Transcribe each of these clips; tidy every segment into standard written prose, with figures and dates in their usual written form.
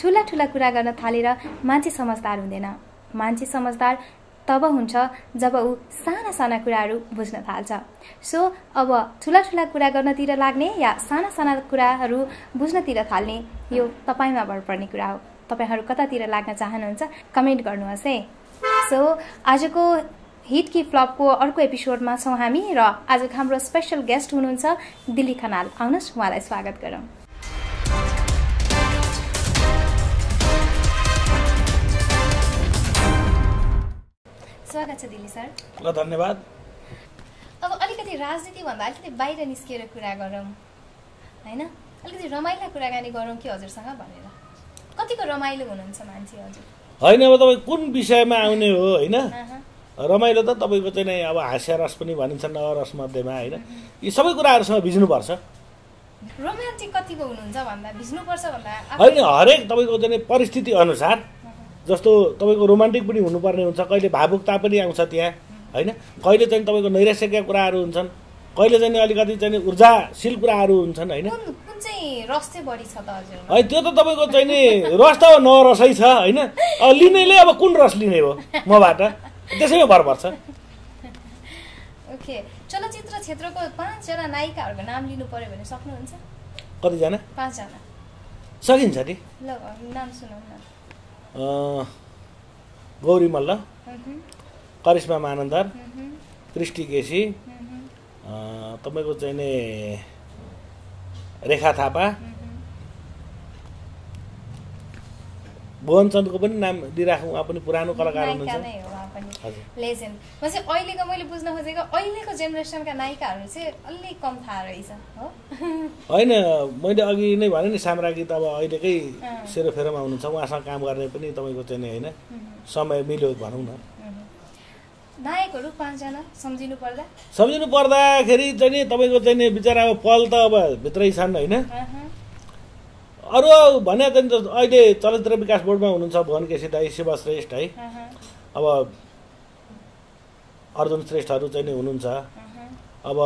ठुला ठुला कुरा गर्न थालेर मान्छे समझदार हुँदैन। मान्छे समझदार तब हुन्छ जब ऊ साना साना कुराहरू बुझ्न थाल्छ। सो अब ठुला ठुला कुरा गर्नतिर लाग्ने या साना साना कुराहरू बुझ्नतिर थाल्ने यो तपाईमा भर पर्ने कुरा हो। तपाईहरू कतातिर लाग्न चाहनुहुन्छ कमेन्ट गर्नुहोस् है। सो आजको हिट कि फ्लपको अर्को एपिसोडमा छौँ हामी र आजको हाम्रो स्पेशल गेस्ट हुनुहुन्छ दिल्ली खनाल। आउनुहोस् उहाँलाई स्वागत गरौँ। स्वागत छ दिल्ली सर। ल धन्यवाद। अब अलिकति राजनीति भन्दा अलिकति बाहिर निस्किएर कुरा गरौँ हैन, अलिकति रमाइलो कुराकानी गरौँ कि हजुरसँग भनेर। कतिको रमाइलो हुनुहुन्छ मान्छे हजुर? होइन अब तपाईँ कुन विषयमा आउने हो होइन? रमाइलो त तपाईँको चाहिँ नै अब हास्यरस पनि भनिन्छ नवरस मध्येमा होइन, यी सबै कुराहरूसँग भिज्नुपर्छ। रोमान्टिक कतिको हुनुहुन्छ भन्दा भिज्नुपर्छ भन्दा होइन, हरेक तपाईँको चाहिँ परिस्थिति अनुसार जस्तो तपाईँको रोमान्टिक पनि हुनुपर्ने हुन्छ, कहिले भावुकता पनि आउँछ त्यहाँ होइन, कहिले चाहिँ तपाईँको नैराश्यका कुराहरू हुन्छन्, कहिले चाहिँ अलिकति चाहिँ ऊर्जाशील कुराहरू हुन्छन् होइन। कुन चाहिँ रस चाहिँ बढी छ त हजुर? है त्यो त तपाईँको चाहिँ नि रस त नरसै छ होइन, अब लिनेले अब कुन रस लिने हो मबाट त्यसैमा भर पर्छ। ओके, चलचित्र क्षेत्रको 5 जना नायिकाहरूको नाम लिनु पर्यो भने सक्नुहुन्छ? कतिजना? 5 जना सकिन्छ नि। ल नाम सुनाउँ न। गौरी मल्ल, करिश्मा मानन्दर, कृष्टि केसी, तपाईँको चाहिँ नि रेखा थापा, भुवनचन्दको पनि नाम दिइराखौँ, उहाँ पनि पुरानो कलाकार हुनुहुन्छ। लेजेन्ड। चाहिँ अहिलेको मैले बुझ्न खोजेको अहिलेको जेनेरेसनका नायिकाहरू चाहिँ अलि कम थाहा रहेछ हो। होइन, मैले अघि नै भने नि साम्राज्ञी त अब अहिलेकै सेरोफेरोमा हुनुहुन्छ, उहाँसँग काम गर्ने पनि तपाईँको चाहिँ नि होइन समय मिल्यो भनौँ न। नायकहरू 5 जना सम्झिनु पर्दाखेरि चाहिँ नि तपाईँको चाहिँ नि बिचरा अब पल त अब भित्रै छन् होइन। अरू भने चाहिँ अहिले चलचित्र विकास बोर्डमा हुनुहुन्छ भुवन केसी दाई, शिव श्रेष्ठ है, अब अर्जुन श्रेष्ठहरू चाहिँ नि हुनुहुन्छ। अब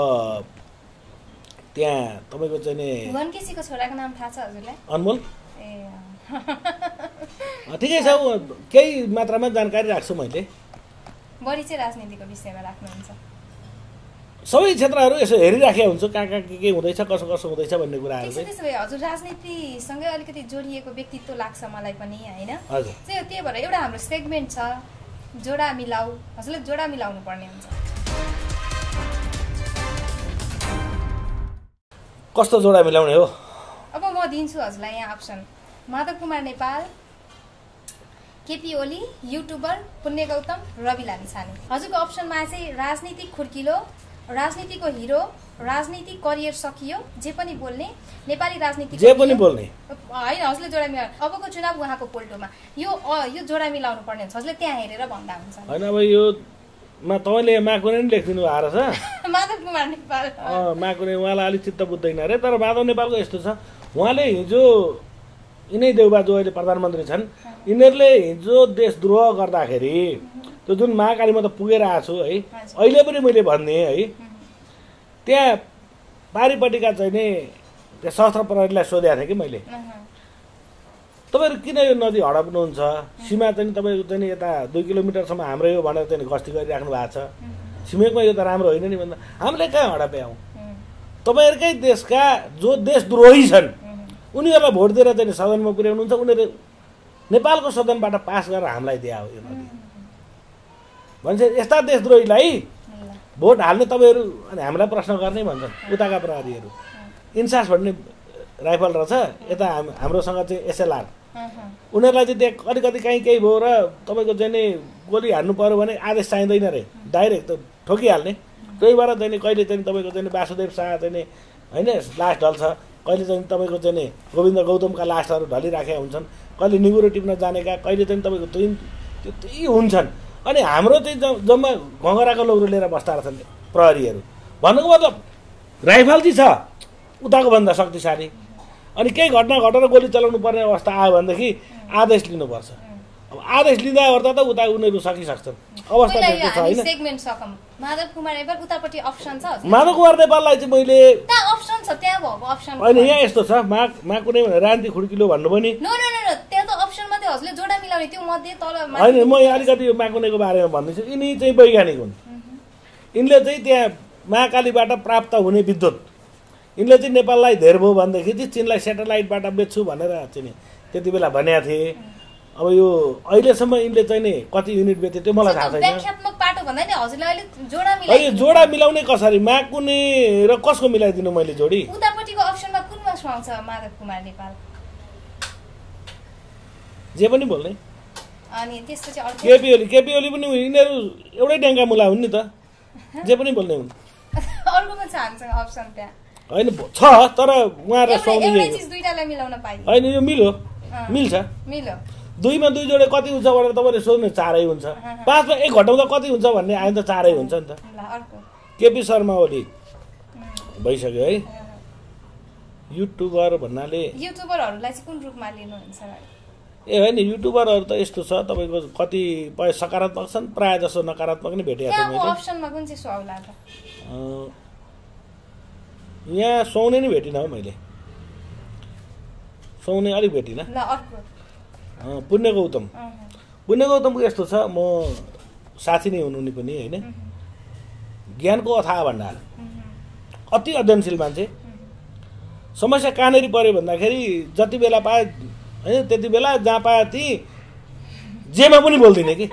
त्यहाँ तपाईँको चाहिँ नि भुवन केसीको छोराको नाम थाहा छ हजुरलाई? अनमोल। ठिकै छ, केही मात्रामा जानकारी राख्छु मैले। बढी चाहिँ राजनीतिको विषयमा राख्नुहुन्छ? सबै क्षेत्रहरू यसो हेरिराखेको हुन्छु, कहाँ कहाँ के हुँदैछ, कसो कसो हुँदैछ भन्ने कुराहरू। त्यसो भए हजुर राजनीतिसँगै अलिकति जोडिएको व्यक्तित्व लाग्छ मलाई पनि होइन। हजुर, त्यही भएर एउटा हाम्रो सेगमेन्ट छ जोडा मिलाऊ, हजुरले जोडा मिलाउनु पर्ने हुन्छ। कस्तो जोडा मिलाउने हो? अब म दिन्छु हजुरलाई यहाँ अप्सन: माधव कुमार नेपाल, केपी ओली, युट्युबर पुण्य गौतम, रवि लामिछाने। हजुरको अप्सनमा चाहिँ राजनीतिक खुर्किलो, राजनीतिको हिरो, राजनीतिक करियर सकियो, जे पनि बोल्ने, नेपाली राजनीति जे पनि बोल्ने होइन। हजुरले जोडा मिलाउनु, अबको चुनाव उहाँको पोल्टोमा यो जोडा मिलाउनु पर्ने हुन्छ, हजुरले त्यहाँ हेरेर भन्दा हुन्छ होइन। अब यो तपाईँले माकुने नि लेखिदिनु भएको रहेछ। माधव कुमार नेपाल माकुने, उहाँलाई अलिक चित्त बुझ्दैन अरे, तर माधव नेपालको यस्तो छ, उहाँले हिजो यिनै देउबा जो अहिले प्रधानमन्त्री छन्, यिनीहरूले हिजो देशद्रोह गर्दाखेरि त्यो जुन महाकालीमा त पुगेर आएको छु है, अहिले पनि मैले भन्ने है, त्यहाँ पारिपट्टिका चाहिँ नि त्यहाँ सशस्त्र प्रहरीलाई सोधेको थिएँ कि मैले, तपाईँहरू किन यो नदी हडप्नुहुन्छ, सीमा चाहिँ तपाईँको चाहिँ यता 2 किलोमिटरसम्म हाम्रै हो भनेर चाहिँ गस्ती गरिराख्नु भएको छ, छिमेकमा यो त राम्रो होइन नि भन्दा हामीले कहाँ हडपे आउँ, तपाईँहरूकै देशका जो देशद्रोही छन् उनीहरूलाई भोट दिएर चाहिँ सदनमा पुर्याउनुहुन्छ, उनीहरू नेपालको सदनबाट पास गरेर हामीलाई दिए हो यो नदी भन्छ। यस्ता देशद्रोहीलाई भोट हाल्ने तपाईँहरू अनि हामीलाई प्रश्न गर्ने भन्छन् उताका प्रहरीहरू। इन्सास भन्ने राइफल रहेछ, यता हाम्रोसँग चाहिँ एसएलआर, उनीहरूलाई चाहिँ त्यहाँ अलिकति केही भयो र तपाईँको चाहिँ नि गोली हान्नु पऱ्यो भने आदेश चाहिँदैन रे, डाइरेक्ट त ठोकिहाल्ने। त्यही भएर चाहिँ कहिले चाहिँ तपाईँको चाहिँ वासुदेव शाह चाहिँ होइन लास्ट ढल्छ, कहिले चाहिँ तपाईँको चाहिँ नि गोविन्द गौतमका लास्टहरू ढलिराखेका हुन्छन्, कहिले निगुरो टिप्न जानेका, कहिले चाहिँ तपाईँको त्यही हुन्छन्। अनि हाम्रो चाहिँ जम्मा घँगराको लौरो लिएर बस्दा रहेछन् प्रहरीहरू। भन्नुको मतलब राइफल चाहिँ छ उताको भन्दा शक्तिशाली, अनि केही घटना घटेर गोली चलाउनु पर्ने अवस्था आयो भनेदेखि आदेश लिनुपर्छ। अब आदेश लिँदा ओर्दा त उता उनीहरू सकिसक्छन्, अवस्था त्यस्तो छ होइन। सेगमेन्ट सकम माधव कुमार नेपाल उतापट्टि अप्सन छ, माधव कुमार नेपाललाई चाहिँ मैले त्यहाँ अप्सन छ, त्यहाँ भएको अप्सन होइन, यहाँ यस्तो छ मा कुनै राजनीति खुड्किलो भन्नु पनि नो नो नो, त्यहाँ त भने त्यो मध्ये तल होइन म यहाँ अलिकति यो माकुनेको बारेमा भन्दैछु यिनी चाहिँ वैज्ञानिक हुन् यिनले चाहिँ त्यहाँ महाकालीबाट प्राप्त हुने विद्युत यिनले चाहिँ नेपाललाई धेर भयो भनेदेखि चाहिँ चीनलाई सेटेलाइटबाट बेच्छु भनेर चाहिँ नि त्यति बेला भनेका थिए अब यो अहिलेसम्म यिनले चाहिँ नि कति युनिट बेचे त्यो मलाई थाहा छैन व्याख्यात्मक पाटो भन्दा नि हजुरले अहिले जोडा अहिले जोडा मिलाउने कसरी माकुने र कसको मिलाइदिनु मैले जोडी उतापट्टिको अप्सनमा कुनमा सुहाउँछ माधव कुमार नेपाल जे पनि बोल्ने अनि त्यसपछि अर्को केपी ओली पनि यिनीहरू एउटै ड्याङ्गा मुला हुन् नि त जे पनि बोल्ने हुन् अर्कोमा छ हामीसँग अप्सन त्यहाँ होइन छ तर उहाँहरूलाई सुहाउने एउटै चीज दुईटालाई मिलाउन पाइन्छ होइन यो मिल्छ मिल्यो 2 मा 2 जोडे कति हुन्छ भनेर तपाईँले सोध्नु 4 हुन्छ 5 मा 1 घटाउँदा कति हुन्छ भन्ने आयो त 4 हुन्छ नि त केपी शर्मा ओली भइसक्यो है युट्युबर भन्नाले युट्युबरहरूलाई चाहिँ कुन रूपमा लिनुहुन्छ ए होइन युट्युबरहरू त यस्तो छ तपाईँको कतिपय सकारात्मक छन् प्रायः जसो नकारात्मक नै भेटेको छु मैले अप्सनमा कुन चाहिँ सुहाउला त यहाँ सुहाउने नै भेटिनँ हो मैले सुहाउने अलिक भेटिनँ ल अर्को पुण्य गौतमको यस्तो छ म साथी नै हुनु नि पनि होइन ज्ञानको अथाह भण्डार अति अध्ययनशील मान्छे समस्या कहाँनिर पर्यो भन्दाखेरि जति बेला पाए होइन त्यति बेला जहाँ पाए ती जेमा पनि बोल्दिनँ कि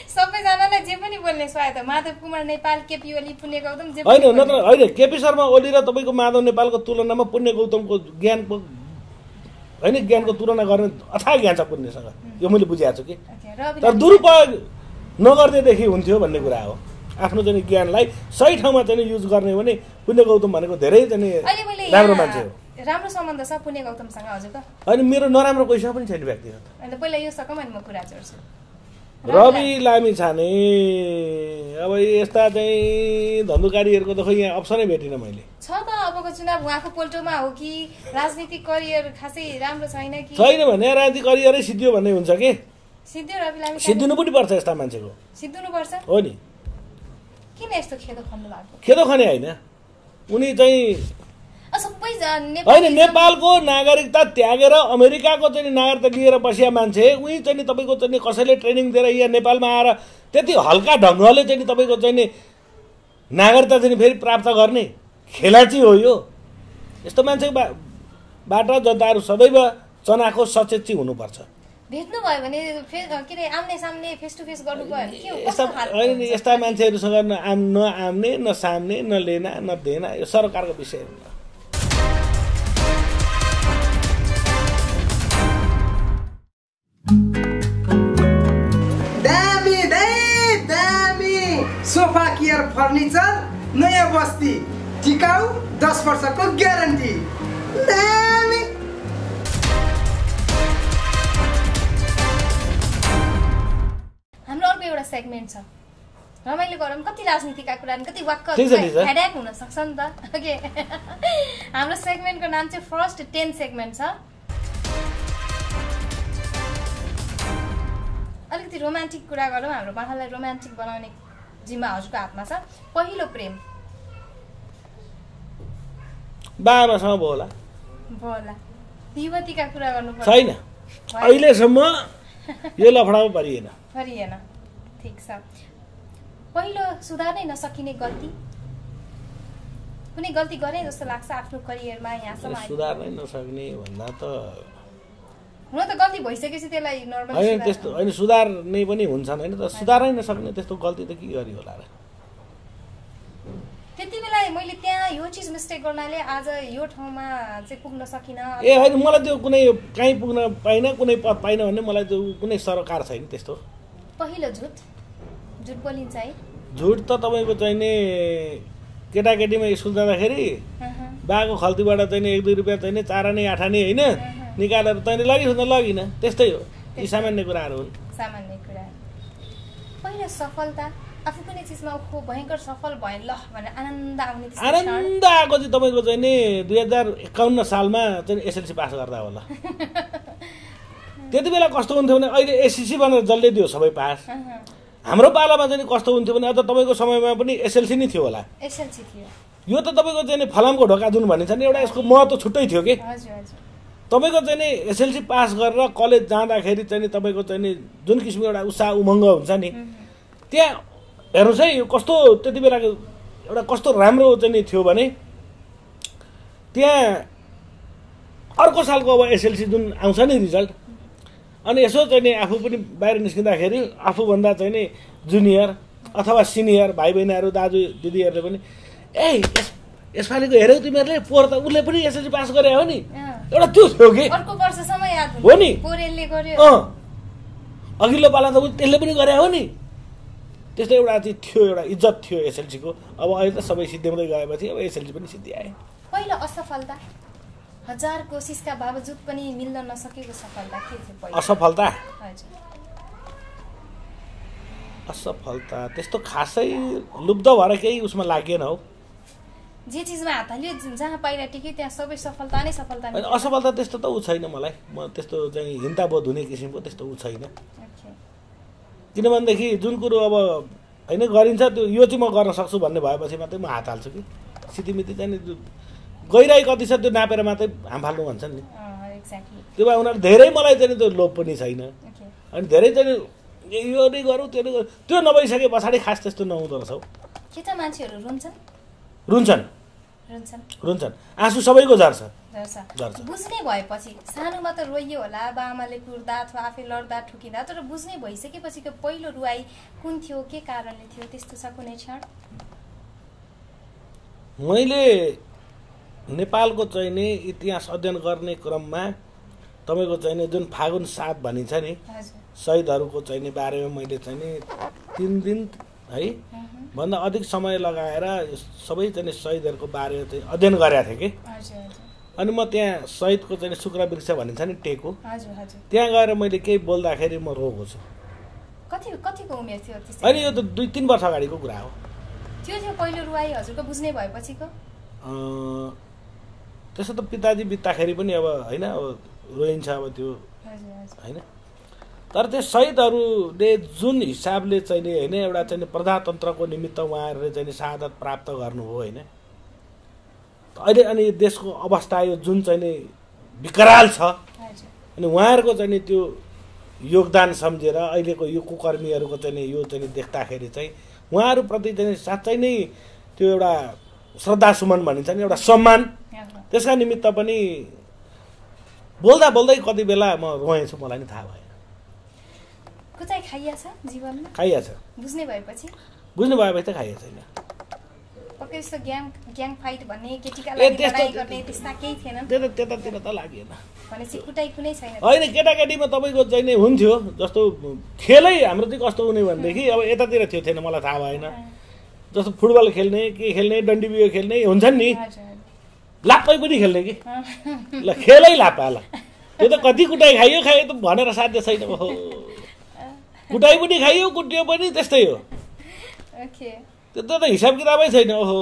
सबैजनालाई जे पनि बोल्ने स्वायत्त माधव कुमार नेपाल केपी ओली पुण्य गौतम जे होइन नत्र होइन केपी शर्मा ओली र तपाईँको माधव नेपालको तुलनामा पुण्य गौतमको ज्ञानको तुलना गर्ने अथाह ज्ञान छ पुण्यसँग यो मैले बुझाएको छु कि तर दुरुपयोग नगर्नेदेखि हुन्थ्यो भन्ने कुरा हो आफ्नो चाहिँ ज्ञानलाई सही ठाउँमा चाहिँ युज गर्ने भने पुण्य गौतम भनेको धेरै चाहिँ राम्रो मान्छे हो राम्रो सम्बन्ध छ पुण्य गौतमसँग हजुरको होइन मेरो नराम्रो कोहीसँग पनि छैन व्यक्तिगत अनि पहिला यो सकम अनि म कुरा जोड्छु रवि लामिछाने अब यस्ता चाहिँ धन्धुकारीहरूको त खै यहाँ अप्सनै भेटिनँ मैले छ त अबको चुनाव उहाँको पोल्टोमा हो कि राजनीतिक करियर खासै राम्रो छैन कि छैन भने राजनीतिक करियरै सिद्धियो भन्ने हुन्छ कि सिद्धियो रवि लामिछाने सिद्धिनु पनि पर्छ यस्ता मान्छेको सिद्धिनु पर्छ हो नि किन यस्तो खेदो खन्नु भएको खेदो खने होइन उनी चाहिँ होइन नेपालको नागरिकता त्यागेर अमेरिकाको चाहिँ नागरिकता लिएर बसिया मान्छे उही चाहिँ तपाईँको चाहिँ कसैले ट्रेनिङ दिएर यहाँ नेपालमा आएर त्यति हल्का ढङ्गले चाहिँ तपाईँको चाहिँ नागरिकता चाहिँ फेरि प्राप्त गर्ने खेलाची हो यो यस्तो मान्छेबाट जनताहरू सदैव चनाखो सचेत हुनुपर्छ भेट्नु भयो भने के अरे आम्ने सामने फेस टु फेस गर्नु भयो भने के यस्ता मान्छेहरूसँग नआम्ने न सामने न लेना न देना यो सरकारको विषय हो सोफा केयर फर्निचर नयाँ बस्ती टिकाउ 10 वर्षको ग्यारेन्टी हाम्रो अर्को एउटा सेगमेन्ट छ रमाइलो गरौँ कति राजनीतिका कुरा कति वाक्क हेडेक हुन सक्छ नि त ओके हाम्रो सेगमेन्टको नाम चाहिँ फर्स्ट 10 सेगमेन्ट छ अलिकति रोमान्टिक कुरा गरौँ हाम्रो माहौललाई रोमान्टिक बनाउने जिम्मा हजुरको हातमा छ पहिलो प्रेम बाबासँग बोला युवतीका कुरा गर्नु छैन अहिलेसम्म यो लफडामा परिएन ठिक छ पहिलो सुधार्नै नसकिने गल्ती कुनै गल्ती गरे जस्तो लाग्छ आफ्नो करियरमा यहाँसम्म सुधार्नै नसक्ने भन्दा त हुन त गल्ती भइसकेपछि त्यसलाई नर्मल होइन त्यस्तो होइन सुधार्ने पनि हुन्छन् होइन त सुधार्नै नसक्ने त्यस्तो गल्ती त के गरी होला र त्यति बेला मैले त्यहाँ यो चिज मिस्टेक गर्नाले आज यो ठाउँमा चाहिँ पुग्न सकिनँ ए होइन मलाई त्यो कुनै कहीँ पुग्न पाइनँ कुनै पद पाइनँ भन्ने मलाई त्यो कुनै सरकार छैन त्यस्तो पहिलो झुट बोलिन्छ है झुट त तपाईँको चाहिँ नि केटाकेटीमा स्कुल जाँदाखेरि बाको खल्तीबाट चाहिँ 1-2 रुपियाँ चाहिँ चारा नै आठा नै होइन निकालेर तैँले लगिन त्यस्तै हो यी सामान्य कुराहरू हुन् सामान्य कुरा पहिलो सफलता आफू कुनै चिजमा भयङ्कर सफल भयो ल भनेर आनन्द आउने आनन्द आएको चाहिँ तपाईँको चाहिँ नि 2051 सालमा चाहिँ एसएलसी पास गर्दा होला त्यति बेला कस्तो हुन्थ्यो भने अहिले एसएससी भनेर जसले दियो सबै पास हाम्रो पालामा चाहिँ कस्तो हुन्थ्यो भने अझ तपाईँको समयमा पनि एसएलसी नै थियो होला एसएलसी थियो यो त तपाईँको चाहिँ फलामको ढोका जुन भनिन्छ नि एउटा यसको महत्त्व छुट्टै थियो कि तपाईँको चाहिँ नि एसएलसी पास गरेर कलेज जाँदाखेरि चाहिँ नि तपाईँको चाहिँ नि जुन किसिमको एउटा उत्साह उमङ्ग हुन्छ नि त्यहाँ हेर्नुहोस् है यो कस्तो त्यति बेलाको एउटा कस्तो राम्रो चाहिँ नि थियो भने त्यहाँ अर्को सालको अब एसएलसी जुन आउँछ नि रिजल्ट अनि यसो चाहिँ नि आफू पनि बाहिर निस्किँदाखेरि आफूभन्दा चाहिँ नि जुनियर अथवा सिनियर भाइ बहिनीहरू दाजु दिदीहरूले पनि यसपालिको हेऱ्यौ तिमीहरूले पोहोर त उसले पनि एसएलसी पास गरे हो नि एउटा त्यो थियो कि अर्को वर्षसम्म याद हो नि पोरेलले गर्यो अघिल्लो पाला त त्यसले पनि गरे हो नि त्यस्तो एउटा चाहिँ थियो एउटा इज्जत थियो एसएलसीको अब अहिले त सबै सिद्ध्याउँदै गएपछि अब एसएलसी पनि सिद्ध्याए पहिलो असफलता हजार कोसिसका बावजुद पनि मिल्न नसकेको सफलता के थियो पहिलो असफलता हजुर असफलता त्यस्तो खासै लुब्ध भएर केही उसमा लागेन हौ जे चिजमा हात हाल्यो जहाँ पाइरा टिक्यो त्यहाँ सबै सफलता नै सफलता असफलता त्यस्तो त उ छैन मलाई म त्यस्तो चाहिँ हिन्ताबोध हुने किसिमको त्यस्तो उ छैन किनभनेदेखि जुन कुरो अब होइन गरिन्छ त्यो यो चाहिँ म गर्न सक्छु भन्ने भएपछि मात्रै म हात हाल्छु कि सितिमिति चाहिँ गइरहेको कति छ त्यो नापेर मात्रै हाम फाल्नु भन्छन् नि त्यो भए उनीहरू धेरै मलाई चाहिँ त्यो लोभ पनि छैन अनि धेरै चाहिँ यो नै गरौँ त्यो नै गरौँ त्यो नभइसके पछाडि खास त्यस्तो नहुँदो रहेछ हौ केटा मान्छेहरू रुन्छन् आँसु सबैको झर्छ बुझ्ने भएपछि सानोमा त रोइयो होला बाआमाले कुर्दा अथवा आफै लड्दा ठुकिँदा तर बुझ्ने भइसकेपछिको पहिलो रुवाई कुन थियो के कारणले थियो त्यस्तो छ कुनै क्षण मैले नेपालको चाहिँ नि इतिहास अध्ययन गर्ने क्रममा तपाईँको चाहिँ नि जुन फागुन 7 भनिन्छ नि शहीदहरूको चाहिँ नि बारेमा मैले चाहिँ नि 3 दिन है भन्दा अधिक समय लगाएर सबै चाहिँ शहीदहरूको बारेमा चाहिँ अध्ययन गरेका थिएँ कि अनि म त्यहाँ शहीदको चाहिँ शुक्र वृक्ष भनिन्छ नि टेको त्यहाँ गएर मैले केही बोल्दाखेरि म रोएको छु कतिको उमेर थियो होइन यो त 2-3 वर्ष अगाडिको कुरा हो त्यो थियो पहिलो रुवाई हजुरको बुझ्ने भएपछिको त्यसो त पिताजी बित्दाखेरि पनि अब होइन अब रोइन्छ अब त्यो होइन तर त्यो शहीदहरूले जुन हिसाबले चाहिँ होइन एउटा चाहिँ प्रजातन्त्रको निमित्त उहाँहरूले चाहिँ शहादत प्राप्त गर्नुभयो होइन अहिले अनि देशको अवस्था यो जुन चाहिँ विकराल छ अनि उहाँहरूको चाहिँ त्यो योगदान सम्झेर अहिलेको यो कुकर्मीहरूको चाहिँ यो चाहिँ देख्दाखेरि चाहिँ उहाँहरूप्रति चाहिँ साँच्चै नै त्यो एउटा श्रद्धासुमन भनिन्छ नि एउटा सम्मान त्यसका निमित्त पनि बोल्दा बोल्दै कति बेला म रोएछु मलाई नि थाहा भयो कुचाइ खाइया छ जीवनमा खाइया छ बुझ्ने भएपछि त खाइया छैन पक्कै यस्तो ग्याङ फाइट भन्ने केटीका लागि लडाई गर्ने त्यस्ता केही थिएन त्यतातिर त लागेन भनेपछि कुटाइ कुनै छैन होइन केटाकेटीमा तपाईँको चाहिँ नि हुन्थ्यो जस्तो खेलै हाम्रो चाहिँ कस्तो हुने भनेदेखि अब यतातिर थिएन मलाई थाहा भएन जस्तो फुटबल खेल्ने के खेल्ने डन्डी बियो खेल्ने हुन्छन् नि लाप्पै पनि खेल्ने कि ल खेलै लाप्पा ल त्यो त कति कुटाइ खाइयो त भनेर साध्य छैन हो कुटाइ पनि खाइयो कुट्यो पनि त्यस्तै हो त्यो त हिसाब किताबै छैन ओहो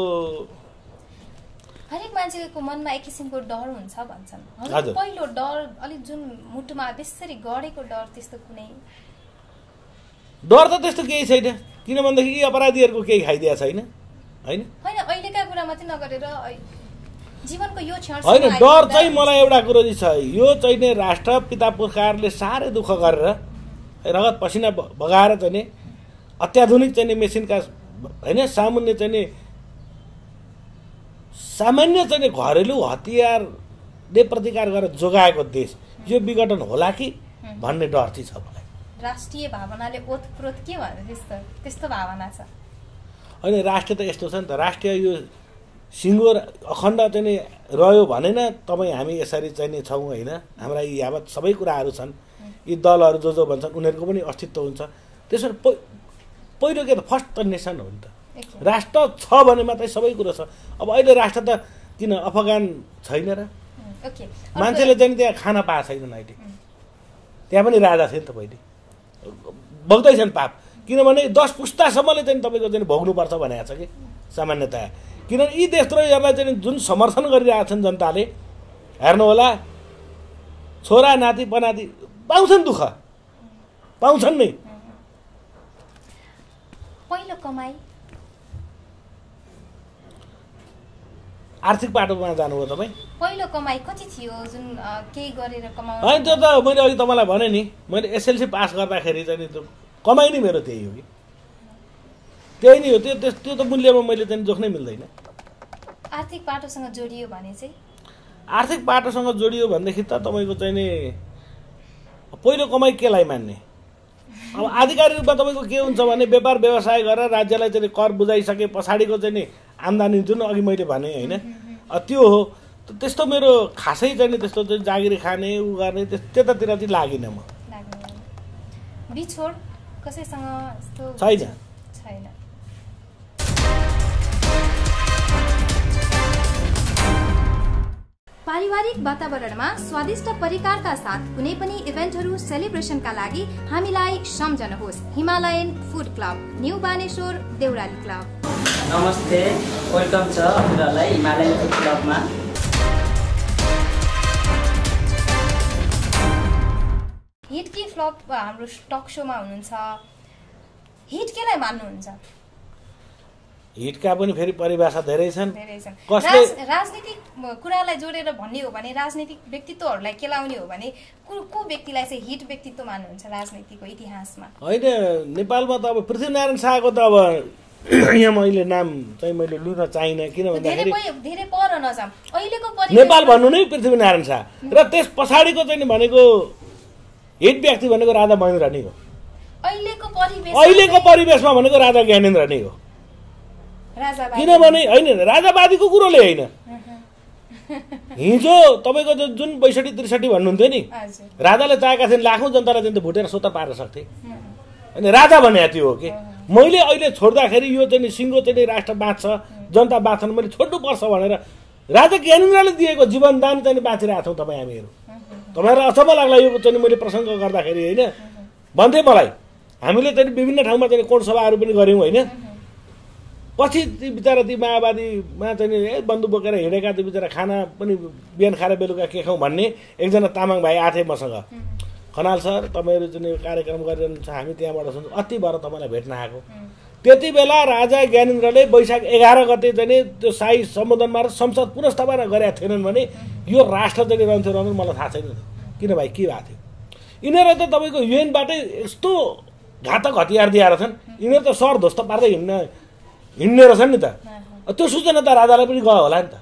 हरेक मान्छेको मनमा एक किसिमको डर हुन्छ भन्छन् पहिलो डर अलिक जुन मुटुमा त्यसरी गढेको डर त्यस्तो कुनै डर त त्यस्तो केही छैन किनभनेदेखि यी अपराधीहरूको केही खाइदिया छैन होइन अहिलेका कुरा मात्रै नगरेर जीवनको यो क्षण होइन डर चाहिँ मलाई एउटा कुरो चाहिँ छ यो चाहिँ नि राष्ट्र पिता पुर्खाहरूले साह्रै दुःख गरेर रगत पसिना बगाएर चाहिँ नि अत्याधुनिक चाहिँ मेसिनका होइन सामान्य चाहिँ घरेलु हतियारले प्रतिकार गरेर जोगाएको देश यो विघटन होला कि भन्ने डर चाहिँ छ मलाई राष्ट्रिय भावनाले ओतप्रोत के भन्नु त्यस्तो भावना छ होइन राष्ट्र त यस्तो छ नि त राष्ट्रिय यो सिङ्गो अखण्ड चाहिँ नि रह्यो भने न तपाईँ हामी यसरी चाहिँ नि छौँ होइन हाम्रा यी यावत सबै कुराहरू छन् यी दलहरू जो भन्छन् उनीहरूको पनि अस्तित्व हुन्छ त्यसरी पहिलो के त फर्स्ट त नेसन हो नि त राष्ट्र छ भने मात्रै सबै कुरो छ अब अहिले राष्ट्र त किन अफगान छैन र मान्छेले चाहिँ त्यहाँ खाना पाएको छैन अहिले त्यहाँ पनि राजा थियो नि त पहिले भोग्दैछन् पाप किनभने 10 पुस्तासम्मले चाहिँ तपाईँको चाहिँ भोग्नुपर्छ भनेको छ कि सामान्यतया किनभने यी देशद्रोहीहरूलाई चाहिँ जुन समर्थन गरिरहेका छन् जनताले हेर्नुहोला छोरा नाति पनाति पाउँछन् दुःख पाउँछन् नै पहिलो कमाई आर्थिक पाटोमा जानुभयो तपाईँ? पहिलो कमाइ कति थियो जुन केही गरेर कमाउनु? होइन त्यो त मैले अघि तपाईँलाई भने नि, मैले एसएलसी पास गर्दाखेरि चाहिँ नि त्यो कमाइ नै मेरो त्यही हो कि, त्यही नै हो। त्यो त मूल्यमा मैले चाहिँ जोख्नै मिल्दैन। आर्थिक पाटोसँग जोडियो भने चाहिँ? आर्थिक पाटोसँग जोडियो भनेदेखि त तपाईँको चाहिँ नि पहिलो कमाइ केलाई मान्ने? अब आधिकारिक रूपमा तपाईँको के हुन्छ भने व्यापार व्यवसाय गरेर राज्यलाई चाहिँ कर बुझाइसके पछाडिको चाहिँ नि आम्दानी जुन अघि मैले भने होइन, त्यो हो। त्यस्तो मेरो खासै चाहिँ नि त्यस्तो चाहिँ जागिरी खाने उ गर्ने त्यतातिर चाहिँ लागिनँ म। बिछोड कसैसँग छैन। पारिवारिक वातावरणमा स्वादिष्ट परिकारका साथ कुनै पनि इभेन्टहरू सेलिब्रेसनका लागि हामीलाई सम्झनुहोस्। Himalayan food club, new Baneshwor, Deurali club. नमस्ते, वेलकम छ हजुरहरूलाई हिमालयन फुड क्लबमा। हिट कि फ्लप हाम्रो टक सोमा हुनुहुन्छ, हिट केलाई मान्नुहुन्छ? हिटका पनि फेरि परिभाषा धेरै छन्। कसले राजनीतिक कुरालाई जोडेर भन्ने हो भने राजनीतिक व्यक्तित्वहरूलाई केलाउने हो भने को व्यक्तिलाई चाहिँ हिट व्यक्तित्व मान्नुहुन्छ राजनीतिको इतिहासमा? होइन, नेपालमा त अब पृथ्वीनारायण शाहको त अब यहाँ मैले नाम चाहिँ मैले लिन चाहिनँ, किन भन्दाखेरि धेरै पर नजाम अहिलेको नेपाल भन्नु नै पृथ्वीनारायण शाह र त्यस पछाडिको चाहिँ भनेको हिट व्यक्ति भनेको राजा महेन्द्र नै हो। अहिलेको परिवेशमा भनेको राजा ज्ञानेन्द्र नै हो। किनभने होइन, राजावादीको कुरोले होइन, हिजो तपाईँको जुन 62-63 भन्नुहुन्थ्यो नि, राजाले चाहेका थिए लाखौँ जनतालाई चाहिँ भुटेर सोतर पार्न सक्थे, होइन राजा भने त्यो हो कि मैले अहिले छोड्दाखेरि यो चाहिँ सिङ्गो चाहिँ राष्ट्र बाँच्छ, जनता बाँच्छन्, मैले छोड्नुपर्छ भनेर राजा ज्ञानेन्द्रले दिएको जीवनदान चाहिँ बाँचिरहेको छौँ तपाईँ हामीहरू। तपाईँहरूलाई अचम्म लाग्ला यो चाहिँ मैले प्रसङ्ग गर्दाखेरि होइन, भन्थे मलाई हामीले चाहिँ विभिन्न ठाउँमा चाहिँ कोण सभाहरू पनि गऱ्यौँ होइन। पछि ती बिचरा ती माओवादीमा चाहिँ बन्दुक बोकेर हिँडेका त्यो बिचरा खाना पनि बिहान खाएर बेलुका के खाउँ भन्ने एकजना तामाङ भाइ आथे मसँग, खनाल सर तपाईँहरू चाहिँ कार्यक्रम गरिरहनुहुन्छ, हामी त्यहाँबाट सुन्छौँ, अति भएर तपाईँलाई भेट्न आएको। त्यति बेला राजा ज्ञानेन्द्रले वैशाख 11 गते चाहिँ त्यो शाही सम्बोधनमा र संसद पुनर्स्थापना गरेका थिएनन् भने यो राष्ट्र चाहिँ रहन्थ्यो रहनु मलाई थाहा छैन किन भाइ के भएको थियो। यिनीहरू त तपाईँको युएनबाटै यस्तो घातक हतियार दिएर छन्, यिनीहरू त सर ध्वस्त पार्दै हिँड्ने रहेछन् नि त। त्यो सूचना त राजालाई पनि गयो होला नि त।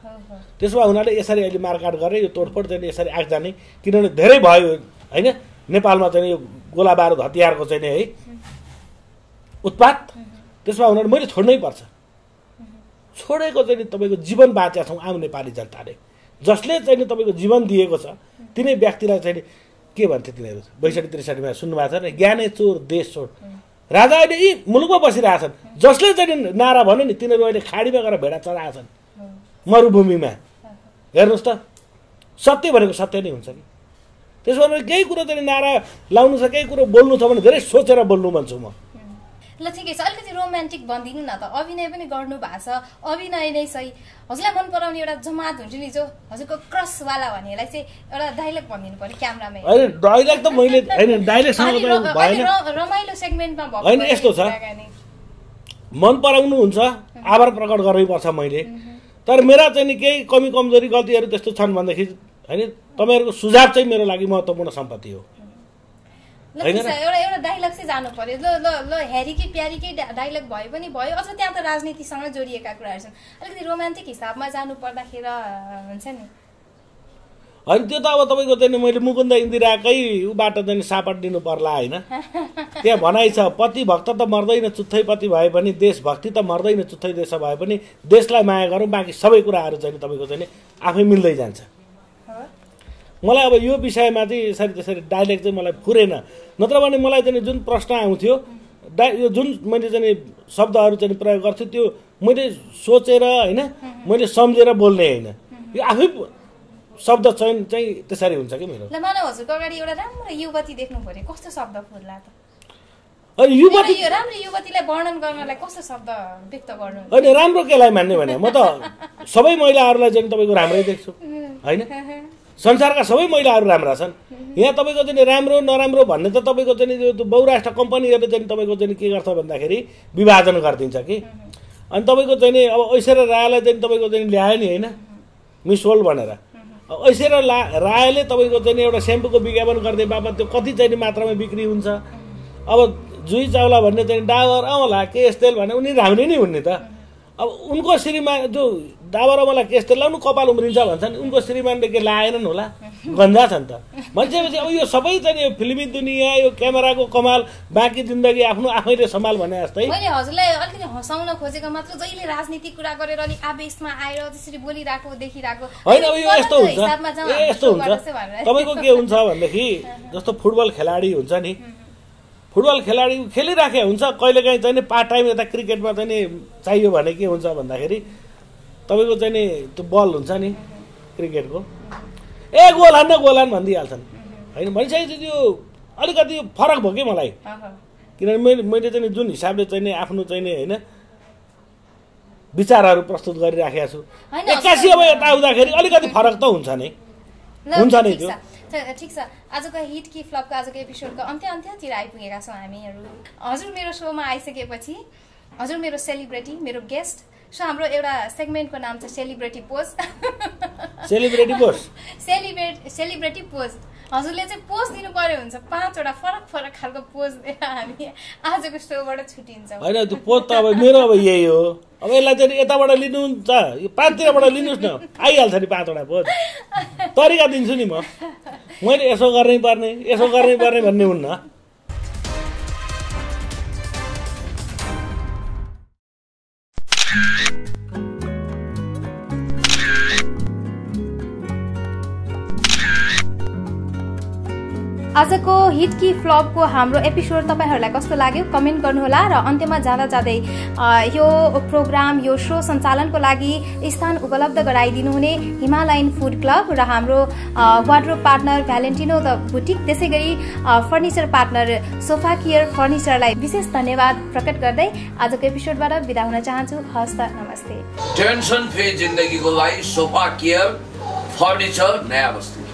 त्यसो भए हुनाले यसरी अहिले मारकाट गरेर यो तोडफोड चाहिँ यसरी आग जाने, किनभने धेरै भयो होइन नेपालमा चाहिँ यो गोला बारुद हतियारको चाहिँ है उत्पात। त्यसो भए हुनाले मैले छोड्नै पर्छ। छोडेको चाहिँ तपाईँको जीवन बाँचेका छौँ आम नेपाली जनताले, जसले चाहिँ तपाईँको जीवन दिएको छ तिनै व्यक्तिलाई चाहिँ के भन्थे तिनीहरू 62-63मा सुन्नुभएको छ नि, ज्ञानै चोर देश छोड। राजा अहिले यी मुलुकमा बसिरहेछन्, जसले चाहिँ नारा भन्यो नि तिनीहरू अहिले खाडीमा गएर भेडा चढाएछन् मरुभूमिमा। हेर्नुहोस् त, सत्य भनेको सत्य नै हुन्छ कि। त्यसो भने केही कुरो चाहिँ नारा लाउनु छ, केही कुरो बोल्नु छ भने धेरै सोचेर बोल्नु भन्छु म। ल ठिकै छ, अलिकति रोमान्टिक भनिदिनु न त। अभिनय पनि गर्नु भएको छ, अभिनय नै सही हजुरलाई मन पराउने एउटा जमात हुन्छ नि जो हजुरको क्रसवाला भन्नेलाई चाहिँ एउटा डाइलग भनिदिनु पर्यो क्यामेरामै। होइन डाइलग त मैले होइन डाइलगसँग भएन, रमाइलो सेगमेन्टमा भएको होइन। यस्तो छ, मन पराउनु हुन्छ आभार प्रकट गर्नुपर्छ मैले, तर मेरा चाहिँ नि केही कमी कमजोरी गल्तीहरू त्यस्तो छन् भनेदेखि होइन तपाईँहरूको सुझाव चाहिँ मेरो लागि महत्त्वपूर्ण सम्पत्ति हो। एउटा डाइलग चाहिँ जानु पर्यो। ल हेरीकी प्यारीकै डाइलग भए पनि भयो, अझ त्यहाँ त राजनीतिसँग जोडिएका कुराहरू छन्। अलिकति रोमान्टिक हिसाबमा जानु पर्दाखेरि हुन्छ नि। होइन त्यो त अब तपाईँको चाहिँ मैले मुकुन्द इन्दिराकै उबाट चाहिँ सापट दिनु पर्ला होइन। त्यहाँ भनाइ छ, पति भक्त त मर्दैन चुत्थै पति भए पनि, देशभक्ति त मर्दैन चुत्थै देश भए पनि, देशलाई माया गरौँ, बाँकी सबै कुराहरू चाहिँ तपाईँको चाहिँ आफै मिल्दै जान्छ। मलाई अब यो विषयमा चाहिँ यसरी त्यसरी डाइलेक्ट चाहिँ मलाई फुरेन, नत्र भने मलाई चाहिँ जुन प्रश्न आउँथ्यो यो जुन मैले चाहिँ शब्दहरू चाहिँ प्रयोग गर्थ्यो त्यो मैले सोचेर होइन मैले सम्झेर बोल्ने होइन, यो आफै शब्द चयन चाहिँ त्यसरी हुन्छ कि मेरो। ल मानव हजुरको अगाडि एउटा राम्रो युवती देख्नु पर्यो, कस्तो शब्द फुर्ला त? युवती यो राम्रो युवतीलाई वर्णन गर्नलाई कस्तो शब्द व्यक्त गर्नु? होइन राम्रो केलाई मान्ने भने म त सबै महिलाहरूलाई चाहिँ तपाईँको राम्रै देख्छु होइन। संसारका सबै महिलाहरू राम्रा छन्। यहाँ तपाईँको चाहिँ राम्रो नराम्रो भन्ने त तपाईँको चाहिँ त्यो बहुराष्ट्र कम्पनीहरूले चाहिँ तपाईँको चाहिँ के गर्छ भन्दाखेरि विभाजन गरिदिन्छ कि। अनि तपाईँको चाहिँ अब ऐश्वर्या रायलाई चाहिँ तपाईँको चाहिँ ल्यायो नि होइन, मिसोल्ड भनेर ऐसेर रायले तपाईँको चाहिँ एउटा सेम्पूको विज्ञापन गरिदिए बापत त्यो कति चाहिँ मात्रामा बिक्री हुन्छ। अब जुही चावला भन्ने चाहिँ डाबर अमला केश तेल भने उनी राम्रै नै हुन् नि त। अब उनको श्रीमान जो डाबर अमला केश तेल लाउनु कपाल उम्रिन्छ भन्छन्, उनको श्रीमानले के लाएनन् होला, गन्जा छन् त। भनेपछि अब यो सबै चाहिँ यो फिल्मी दुनियाँ, यो क्यामेराको कमाल, बाँकी जिन्दगी आफ्नो आफैले सम्हाल भने जस्तै। मैले हजुरलाई अलिकति हँसाउन खोजेको मात्र, जहिले राजनीतिक कुरा गरेर अलिक आवेशमा आएर त्यसरी बोलिरहेको देखिरहेको होइन। अब यो यस्तो हुन्छ, यस्तो हुन्छ तपाईँको के हुन्छ भनेदेखि जस्तो फुटबल खेलाडी हुन्छ नि, फुटबल खेलाडी खेलिराखे हुन्छ, कहिलेकाहीँ चाहिँ पार्ट टाइम यता क्रिकेटमा चाहिँ नि चाहियो भने के हुन्छ भन्दाखेरि तपाईँको चाहिँ नि त्यो बल हुन्छ नि क्रिकेटको, ए गोल हान्न भनिदिइहाल्छन् होइन। भनिसकेपछि त्यो अलिकति फरक भयो कि मलाई, किनभने मैले चाहिँ जुन हिसाबले चाहिँ नि आफ्नो चाहिँ नि होइन विचारहरू प्रस्तुत गरिराखेको छु, एक्कासी अब यता आउँदाखेरि अलिकति फरक त हुन्छ नै, हुन्छ नै त्यो। ठिक छ, आजको हिट कि फ्लपको आजको एपिसोडको अन्त्यतिर आइपुगेका छौँ हामीहरू। हजुर मेरो सोमा आइसकेपछि हजुर मेरो सेलिब्रेटी, मेरो गेस्ट। सो हाम्रो एउटा सेगमेन्टको नाम छ सेलिब्रेटी पोज। Celebrity pose. हजुरले चाहिँ पोज दिनु पर्यो हुन्छ, 5वटा फरक खालको पोज दिएर हामी आजको सोबाट छुटिन्छौँ। होइन त्यो पोज त अब मेरो अब यही हो, अब यसलाई चाहिँ यताबाट लिनुहुन्छ, यो 5तिरबाट लिनुहोस् न, आइहाल्छ नि 5वटा पोज। तरिका दिन्छु नि मैले यसो गर्नै पर्ने भन्ने हुन्न। आजको हिट कि फ्लपको हाम्रो एपिसोड तपाईँहरूलाई कस्तो लाग्यो कमेन्ट गर्नुहोला। र अन्त्यमा जाँदै यो प्रोग्राम, यो सो सञ्चालनको लागि स्थान उपलब्ध गराइदिनु हुने हिमालयन फुड क्लब र हाम्रो वार्डरोब पार्टनर भ्यालेन्टिनो द बुटिक, त्यसै गरी फर्निचर पार्टनर सोफा केयर फर्निचरलाई विशेष धन्यवाद प्रकट गर्दै आजको एपिसोडबाट बिदा हुन चाहन्छु। हस्त नमस्ते। टेन्सन फ्री जिन्दगीको लागि सोफा केयर फर्निचर नयाँ बस्ती।